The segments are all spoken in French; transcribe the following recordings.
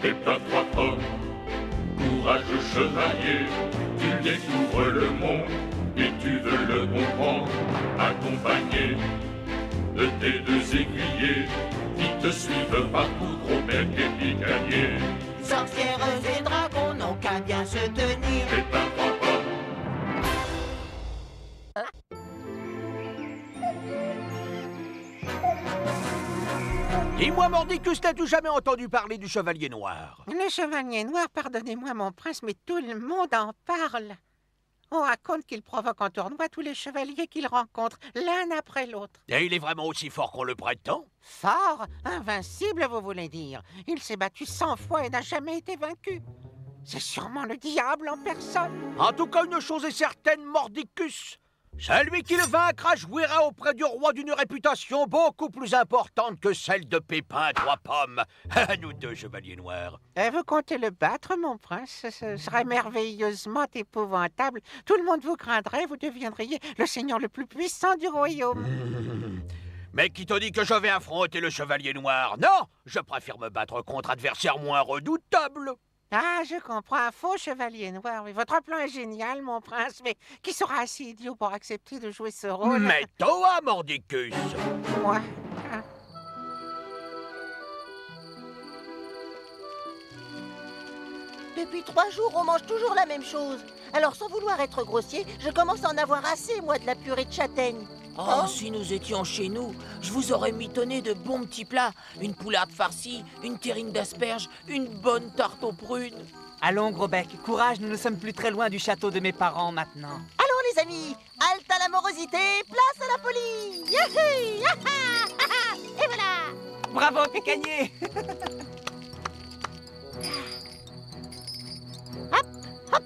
Et plein trois pommes, courageux chevalier, tu découvres le monde et tu veux le comprendre, accompagné de tes deux aiguillés qui te suivent partout, gros bec et picanier. Sorcières et dragons n'ont qu'à bien se tenir. Et plein trois pommes. Dis-moi, Mordicus, n'as-tu jamais entendu parler du Chevalier Noir? Le Chevalier Noir, pardonnez-moi mon prince, mais tout le monde en parle. On raconte qu'il provoque en tournoi tous les chevaliers qu'il rencontre, l'un après l'autre. Et il est vraiment aussi fort qu'on le prétend? Fort, invincible, vous voulez dire. Il s'est battu 100 fois et n'a jamais été vaincu. C'est sûrement le diable en personne. En tout cas, une chose est certaine, Mordicus. Celui qui le vaincra jouira auprès du roi d'une réputation beaucoup plus importante que celle de Pépin Trois Pommes. Nous deux, Chevaliers Noirs. Vous comptez le battre, mon prince? Ce serait merveilleusement épouvantable. Tout le monde vous craindrait, vous deviendriez le seigneur le plus puissant du royaume. Mais qui te dit que je vais affronter le Chevalier Noir? Non, je préfère me battre contre adversaires moins redoutables. Ah, je comprends, un faux chevalier noir. Mais votre plan est génial, mon prince, mais qui sera assez idiot pour accepter de jouer ce rôle? Mais toi, Mordicus! Moi? Depuis 3 jours, on mange toujours la même chose. Alors, sans vouloir être grossier, je commence à en avoir assez, moi, de la purée de châtaigne. Oh, si nous étions chez nous, je vous aurais mitonné de bons petits plats. Une poularde farcie, une terrine d'asperges, une bonne tarte aux prunes. Allons, gros bec, courage, nous ne sommes plus très loin du château de mes parents maintenant. Allons, les amis, halte à l'amorosité, place à la folie. Yahoo! Yaha! Haha! Et voilà! Bravo, Pécanier! Hop, hop,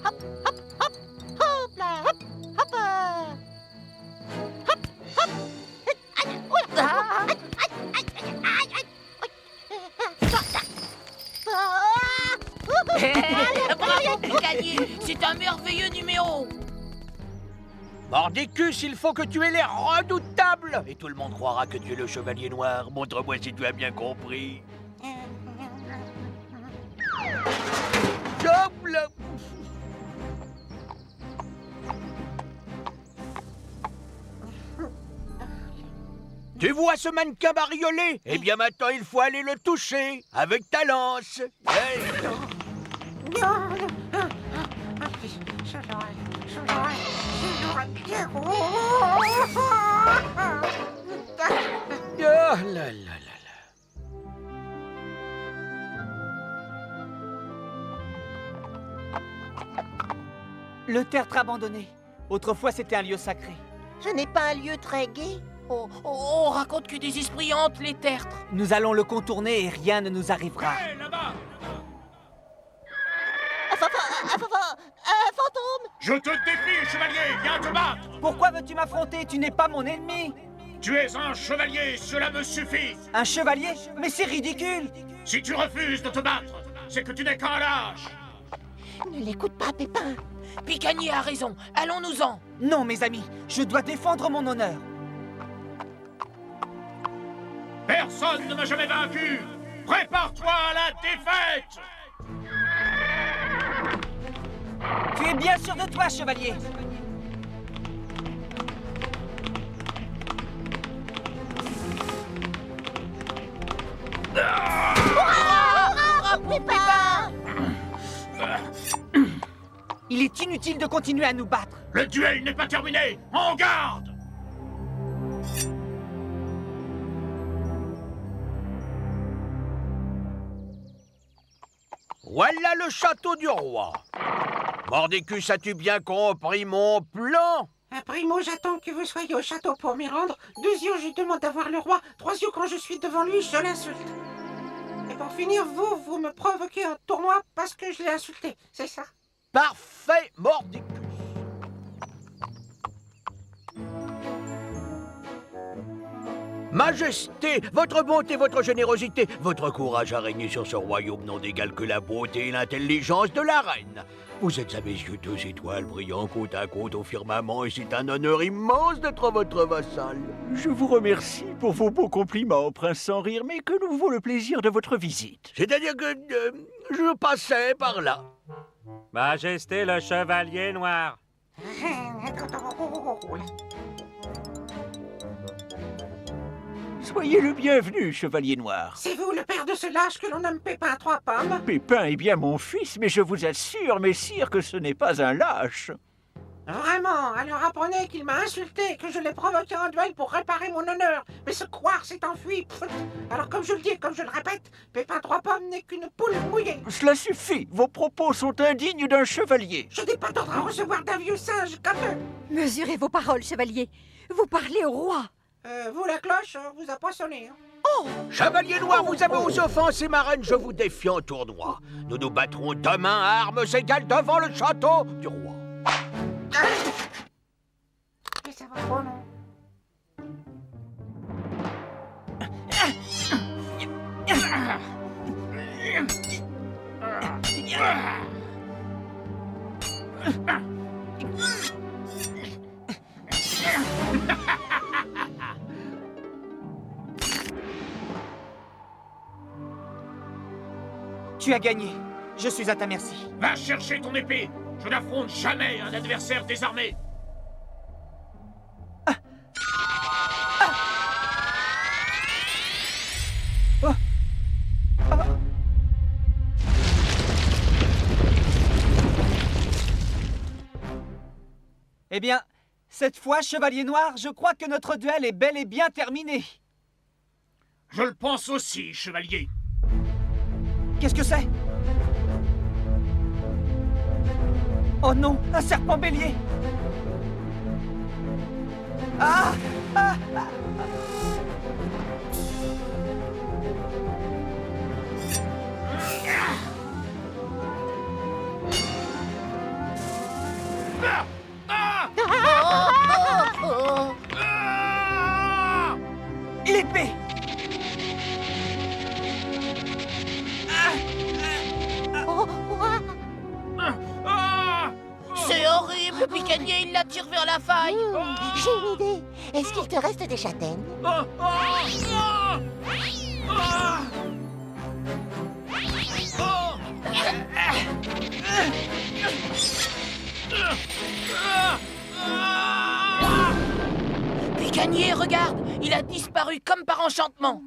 hop, hop, hop, hop, hop là, hop, hop, hop, hop. Aïe, oula, aïe, aïe, aïe, aïe, aïe, aïe. Bravo, Pécanier, c'est un merveilleux numéro. Mordicus, il faut que tu aies l'air redoutable. Et tout le monde croira que tu es le Chevalier Noir. Montre-moi si tu as bien compris. Hop là. Tu vois ce mannequin bariolé? Eh bien maintenant il faut aller le toucher avec ta lance. Hey. Oh là là là là. Le tertre abandonné. Autrefois, c'était un lieu sacré. Ce n'est pas un lieu très gai. On raconte que des esprits hantent les tertres. Nous allons le contourner et rien ne nous arrivera. Hé, là-bas! Un fantôme! Je te défie, chevalier! Viens te battre! Pourquoi veux-tu m'affronter? Tu n'es pas mon ennemi. Tu es un chevalier, cela me suffit! Un chevalier? Mais c'est ridicule. Si tu refuses de te battre, c'est que tu n'es qu'un lâche! Ne l'écoute pas, Pépin. Pécanier a raison, allons-nous-en. Non, mes amis, je dois défendre mon honneur. Personne ne m'a jamais vaincu! Prépare-toi à la défaite! Tu es bien sûr de toi, chevalier. Pépin! Il est inutile de continuer à nous battre. Le duel n'est pas terminé! En garde! Voilà le château du roi. Mordicus, as-tu bien compris mon plan? Primo, j'attends que vous soyez au château pour m'y rendre. Deuxièmement, je demande d'avoir le roi. Troisièmement, quand je suis devant lui, je l'insulte. Et pour finir, vous me provoquez un tournoi parce que je l'ai insulté, c'est ça? Parfait, Mordicus. Majesté, votre bonté, votre générosité, votre courage a régné sur ce royaume n'ont d'égal que la beauté et l'intelligence de la reine. Vous êtes à mes yeux 2 étoiles brillant côte à côte au firmament et c'est un honneur immense d'être votre vassal. Je vous remercie pour vos beaux compliments, prince sans rire, mais que nous vaut le plaisir de votre visite? C'est-à-dire que je passais par là. Majesté le chevalier noir. Soyez le bienvenu, chevalier noir. C'est vous le père de ce lâche que l'on nomme Pépin Trois Pommes? Pépin est bien mon fils, mais je vous assure, messire, que ce n'est pas un lâche. Vraiment? Alors apprenez qu'il m'a insulté, que je l'ai provoqué en duel pour réparer mon honneur. Mais ce couard s'est enfui. Pfft. Alors comme je le dis et comme je le répète, Pépin Trois Pommes n'est qu'une poule mouillée. Cela suffit, vos propos sont indignes d'un chevalier. Je n'ai pas d'ordre à recevoir d'un vieux singe comme eux. Mesurez vos paroles, chevalier. Vous parlez au roi. Vous, la cloche, vous a pas sonné. Hein? Chevalier noir, vous avez aux offenses et ma reine, je vous défie en tournoi. Nous nous battrons demain à armes égales devant le château du roi. Mais ça va pas, non? Tu as gagné. Je suis à ta merci. Va chercher ton épée. Je n'affronte jamais un adversaire désarmé. Eh bien, cette fois, chevalier noir, je crois que notre duel est bel et bien terminé. Je le pense aussi, chevalier. Qu'est-ce que c'est? Oh non, un serpent bélier! Ah! Ah! Ah! L'épée! C'est horrible, Picanier, il la tire vers la faille. J'ai une idée. Est-ce qu'il te reste des châtaignes? Picanier, regarde, il a disparu comme par enchantement.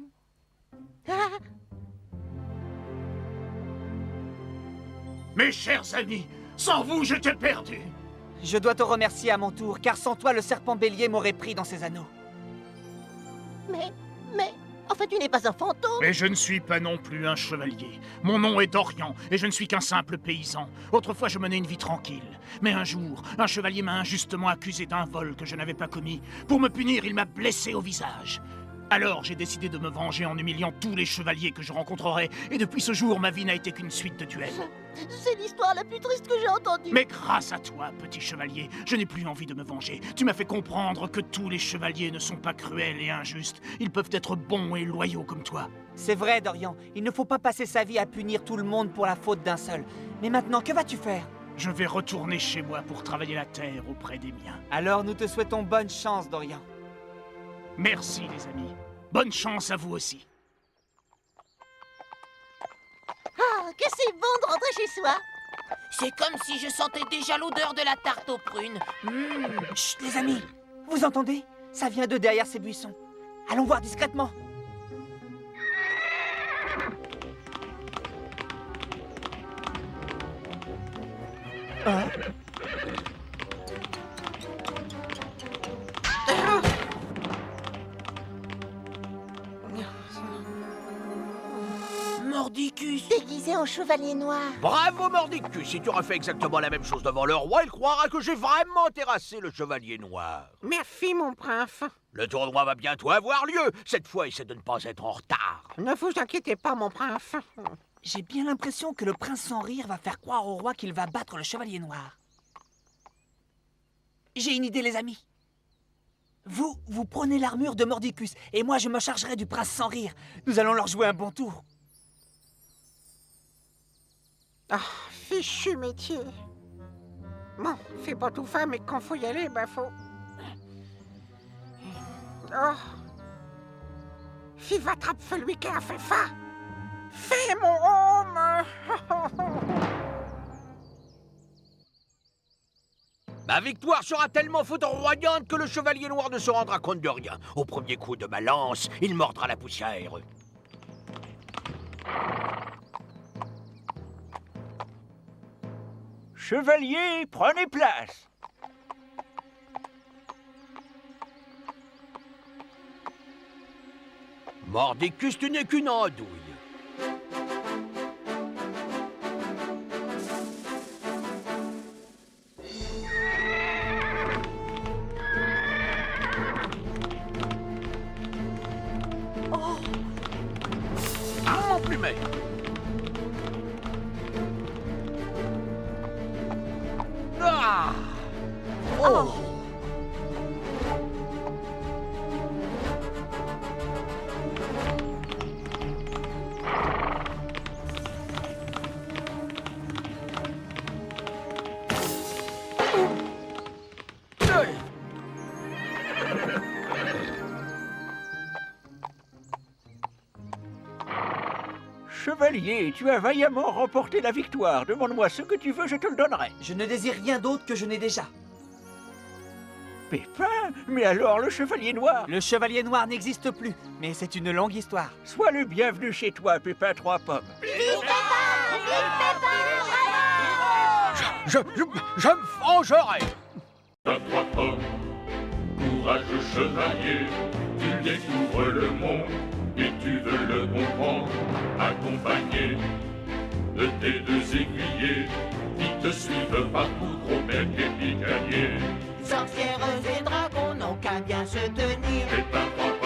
Mes chers amis, sans vous, j'étais perdu. Je dois te remercier à mon tour, car sans toi, le serpent bélier m'aurait pris dans ses anneaux. Mais, enfin, tu n'es pas un fantôme. Mais je ne suis pas non plus un chevalier. Mon nom est Dorian, et je ne suis qu'un simple paysan. Autrefois, je menais une vie tranquille. Mais un jour, un chevalier m'a injustement accusé d'un vol que je n'avais pas commis. Pour me punir, il m'a blessé au visage. Alors, j'ai décidé de me venger en humiliant tous les chevaliers que je rencontrerai. Et depuis ce jour, ma vie n'a été qu'une suite de duels. C'est l'histoire la plus triste que j'ai entendue. Mais grâce à toi, petit chevalier, je n'ai plus envie de me venger. Tu m'as fait comprendre que tous les chevaliers ne sont pas cruels et injustes. Ils peuvent être bons et loyaux comme toi. C'est vrai, Dorian, il ne faut pas passer sa vie à punir tout le monde pour la faute d'un seul. Mais maintenant, que vas-tu faire? Je vais retourner chez moi pour travailler la terre auprès des miens. Alors, nous te souhaitons bonne chance, Dorian. Merci, les amis. Bonne chance à vous aussi. Ah, que c'est bon de rentrer chez soi. C'est comme si je sentais déjà l'odeur de la tarte aux prunes. Chut, les amis, vous entendez? Ça vient de derrière ces buissons. Allons voir discrètement. Mordicus. Déguisé en chevalier noir. Bravo Mordicus, si tu refais exactement la même chose devant le roi, il croira que j'ai vraiment terrassé le chevalier noir. Merci, mon prince. Le tournoi va bientôt avoir lieu. Cette fois, essaie de ne pas être en retard. Ne vous inquiétez pas, mon prince. J'ai bien l'impression que le prince sans rire va faire croire au roi qu'il va battre le chevalier noir. J'ai une idée, les amis. Vous prenez l'armure de Mordicus, et moi je me chargerai du prince sans rire. Nous allons leur jouer un bon tour. Ah, fichu métier. Bon, fais pas tout faim, mais quand faut y aller, bah faut... Oh. Fiva attrape celui qui a fait faim. Fais mon homme. Ma victoire sera tellement foudroyante que le chevalier noir ne se rendra compte de rien. Au premier coup de ma lance, il mordra la poussière. Chevalier, prenez place. Mordicus, tu n'es qu'une andouille. Mon plumet. Ah! Oh! Chevalier, tu as vaillamment remporté la victoire. Demande-moi ce que tu veux, je te le donnerai. Je ne désire rien d'autre que je n'ai déjà. Pépin, mais alors le chevalier noir? Le chevalier noir n'existe plus, mais c'est une longue histoire. Sois le bienvenu chez toi, Pépin Trois Pommes. Je me vengerai. Pépin Trois Pommes, courageux chevalier, tu découvres le monde et tu veux le comprendre, accompagné de tes deux aiguillés qui te suivent partout, gros bec et picanier. Sorcières et dragons n'ont qu'à bien se tenir. Pépin Trois